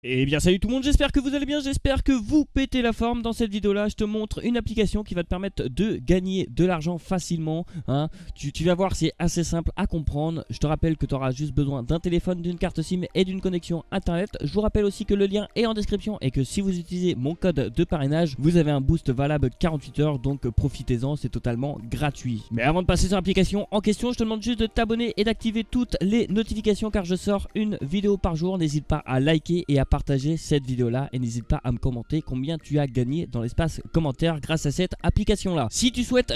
Eh bien salut tout le monde, j'espère que vous allez bien, j'espère que vous pétez la forme. Dans cette vidéo là je te montre une application qui va te permettre de gagner de l'argent facilement, hein. Tu vas voir, c'est assez simple à comprendre. Je te rappelle que tu auras juste besoin d'un téléphone, d'une carte SIM et d'une connexion internet. Je vous rappelle aussi que le lien est en description et que si vous utilisez mon code de parrainage, vous avez un boost valable 48 heures, donc profitez-en, c'est totalement gratuit. Mais avant de passer sur l'application en question, je te demande juste de t'abonner et d'activer toutes les notifications car je sors une vidéo par jour. N'hésite pas à liker et à partager cette vidéo là et n'hésite pas à me commenter combien tu as gagné dans l'espace commentaire grâce à cette application là. Si tu souhaites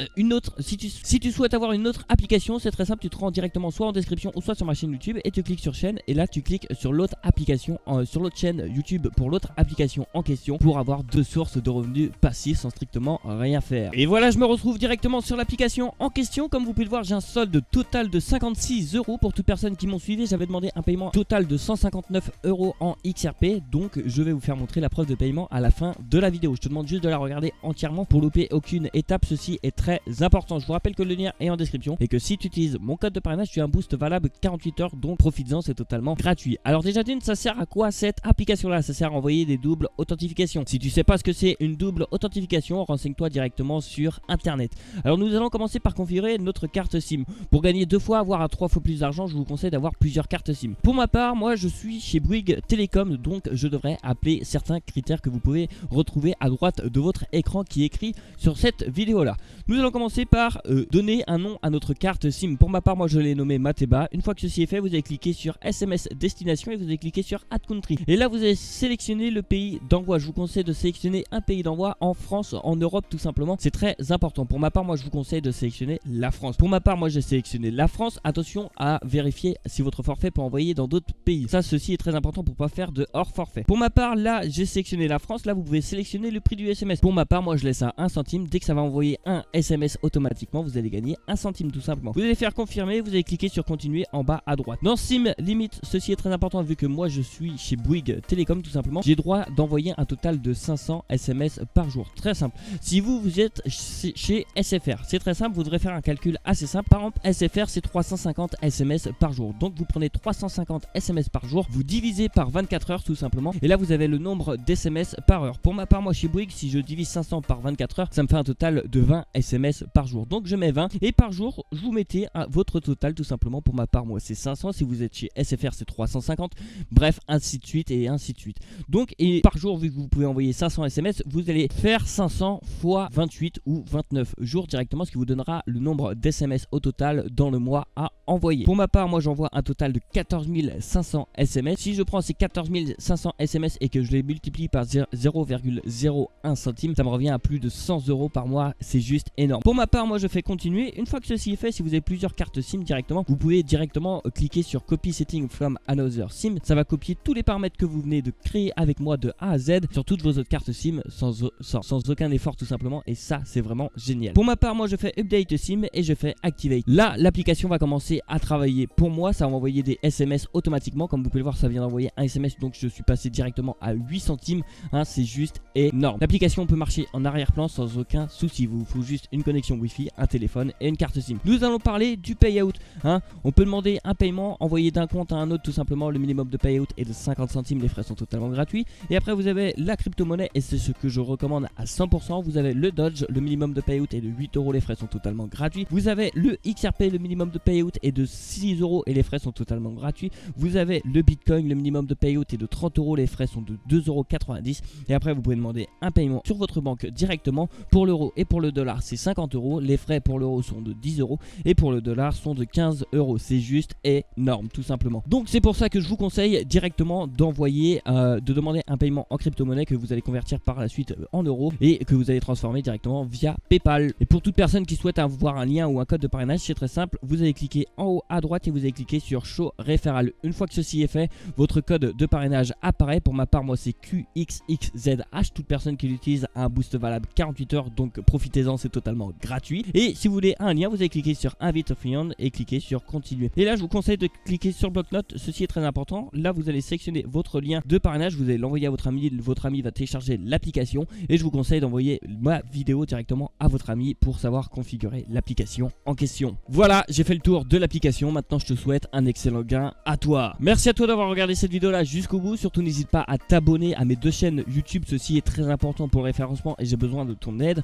avoir une autre application, c'est très simple, tu te rends directement soit en description ou soit sur ma chaîne YouTube et tu cliques sur chaîne et là tu cliques sur l'autre application, sur l'autre chaîne YouTube pour l'autre application en question pour avoir deux sources de revenus passifs sans strictement rien faire. Et voilà, je me retrouve directement sur l'application en question. Comme vous pouvez le voir, j'ai un solde total de 56 € pour toute personne qui m'ont suivi. J'avais demandé un paiement total de 159 € en XRP. Donc je vais vous faire montrer la preuve de paiement à la fin de la vidéo. Je te demande juste de la regarder entièrement pour louper aucune étape. Ceci est très important. Je vous rappelle que le lien est en description et que si tu utilises mon code de parrainage, tu as un boost valable 48 heures, donc profites-en, c'est totalement gratuit. Alors déjà d'une, ça sert à quoi cette application là? Ça sert à envoyer des doubles authentifications. Si tu sais pas ce que c'est une double authentification, renseigne-toi directement sur internet. Alors nous allons commencer par configurer notre carte SIM. Pour gagner 2 fois, voire à 3 fois plus d'argent, je vous conseille d'avoir plusieurs cartes SIM. Pour ma part, moi je suis chez Bouygues Télécom, donc je devrais appeler certains critères que vous pouvez retrouver à droite de votre écran qui est écrit sur cette vidéo là. Nous allons commencer par donner un nom à notre carte SIM. Pour ma part, moi je l'ai nommé Mateba. Une fois que ceci est fait, vous allez cliquer sur SMS destination et vous allez cliquer sur Add Country. Et là vous allez sélectionner le pays d'envoi. Je vous conseille de sélectionner un pays d'envoi en France, en Europe tout simplement. C'est très important. Pour ma part, moi je vous conseille de sélectionner la France. Pour ma part, moi j'ai sélectionné la France. Attention à vérifier si votre forfait peut envoyer dans d'autres pays. Ça, ceci est très important pour pas faire de hors forfait. Pour ma part, là j'ai sélectionné la France. Là vous pouvez sélectionner le prix du SMS. Pour ma part, moi je laisse à 1 centime. Dès que ça va envoyer un SMS automatiquement, vous allez gagner 1 centime tout simplement. Vous allez faire confirmer, vous allez cliquer sur continuer en bas à droite. Dans SIM limite, ceci est très important vu que moi je suis chez Bouygues Télécom tout simplement. J'ai droit d'envoyer un total de 500 SMS par jour. Très simple. Si vous êtes chez SFR, c'est très simple, vous devrez faire un calcul assez simple. Par exemple, SFR c'est 350 SMS par jour. Donc vous prenez 350 SMS par jour, vous divisez par 24 heures tout simplement. Et là vous avez le nombre d'SMS par heure. Pour ma part, moi chez Bouygues, si je divise 500 par 24 heures, ça me fait un total de 20 SMS par jour. Donc je mets 20 et par jour, je vous mettez votre total tout simplement. Pour ma part, moi c'est 500. Si vous êtes chez SFR, c'est 350. Bref, ainsi de suite et ainsi de suite. Donc, et par jour, vu que vous pouvez envoyer 500 SMS, vous allez faire 500 fois 28 ou 29 jours directement, ce qui vous donnera le nombre d'SMS au total dans le mois à envoyer. Pour ma part, moi j'envoie un total de 14 500 SMS. Si je prends ces 14 500 SMS et que je les multiplie par 0,01 centime, ça me revient à plus de 100 € par mois. C'est juste énorme. Pour ma part, moi je fais continuer. Une fois que ceci est fait, si vous avez plusieurs cartes SIM directement, vous pouvez directement cliquer sur Copy Setting from Another SIM. Ça va copier tous les paramètres que vous venez de créer avec moi de A à Z sur toutes vos autres cartes SIM sans aucun effort tout simplement. Et ça, c'est vraiment génial. Pour ma part, moi je fais Update SIM et je fais Activate. Là, l'application va commencer à travailler pour moi. Ça va m'envoyer des SMS automatiquement. Comme vous pouvez le voir, ça vient d'envoyer un SMS. Donc je suis passé directement à 8 centimes. Hein, c'est juste énorme. L'application peut marcher en arrière-plan sans aucun souci. Vous faut juste une connexion Wi-Fi, un téléphone et une carte SIM. Nous allons parler du payout. Hein. On peut demander un paiement, envoyer d'un compte à un autre tout simplement. Le minimum de payout est de 50 centimes. Les frais sont totalement gratuits. Et après vous avez la crypto-monnaie et c'est ce que je recommande à 100%. Vous avez le Dodge, le minimum de payout est de 8 €. Les frais sont totalement gratuits. Vous avez le XRP, le minimum de payout est de 6 € et les frais sont totalement gratuits. Vous avez le Bitcoin, le minimum de payout est de 30 €. Les frais sont de 2,90 €. Et après vous pouvez demander un paiement sur votre banque directement. Pour l'euro et pour le dollar c'est 50 €. Les frais pour l'euro sont de 10 € et pour le dollar sont de 15 €. C'est juste énorme tout simplement. Donc c'est pour ça que je vous conseille directement d'envoyer, de demander un paiement en crypto-monnaie que vous allez convertir par la suite en euros et que vous allez transformer directement via PayPal. Et pour toute personne qui souhaite avoir un lien ou un code de parrainage, c'est très simple. Vous allez cliquer en haut à droite et vous allez cliquer sur Show Referral. Une fois que ceci est fait, votre code de parrainage apparaît. Pour ma part, moi c'est QXXZH. Toute personne qui l'utilise a un boost valable 48 heures, donc profitez-en, c'est totalement gratuit. Et si vous voulez un lien, vous allez cliquer sur Invite a Friend et cliquer sur Continuer. Et là, je vous conseille de cliquer sur bloc-notes. Ceci est très important. Là, vous allez sélectionner votre lien de parrainage. Vous allez l'envoyer à votre ami. Votre ami va télécharger l'application. Et je vous conseille d'envoyer ma vidéo directement à votre ami pour savoir configurer l'application en question. Voilà, j'ai fait le tour de l'application. Maintenant, je te souhaite un excellent gain à toi. Merci à toi d'avoir regardé cette vidéo là jusqu'au bout. vous. Surtout n'hésite pas à t'abonner à mes 2 chaînes YouTube, ceci est très important pour le référencement et j'ai besoin de ton aide.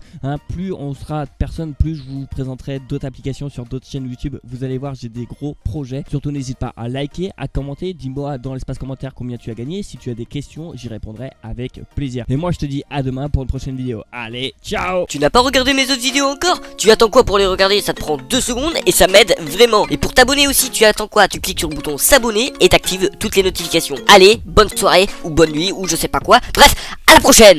Plus on sera de personnes, plus je vous présenterai d'autres applications sur d'autres chaînes YouTube. Vous allez voir, j'ai des gros projets. Surtout n'hésite pas à liker, à commenter, dis-moi dans l'espace commentaire combien tu as gagné. Si tu as des questions, j'y répondrai avec plaisir. Et moi je te dis à demain pour une prochaine vidéo. Allez, ciao! Tu n'as pas regardé mes autres vidéos encore? Tu attends quoi pour les regarder? Ça te prend 2 secondes et ça m'aide vraiment. Et pour t'abonner aussi, tu attends quoi? Tu cliques sur le bouton s'abonner et t'actives toutes les notifications. Allez, bonne soirée ou bonne nuit ou je sais pas quoi. Bref, à la prochaine!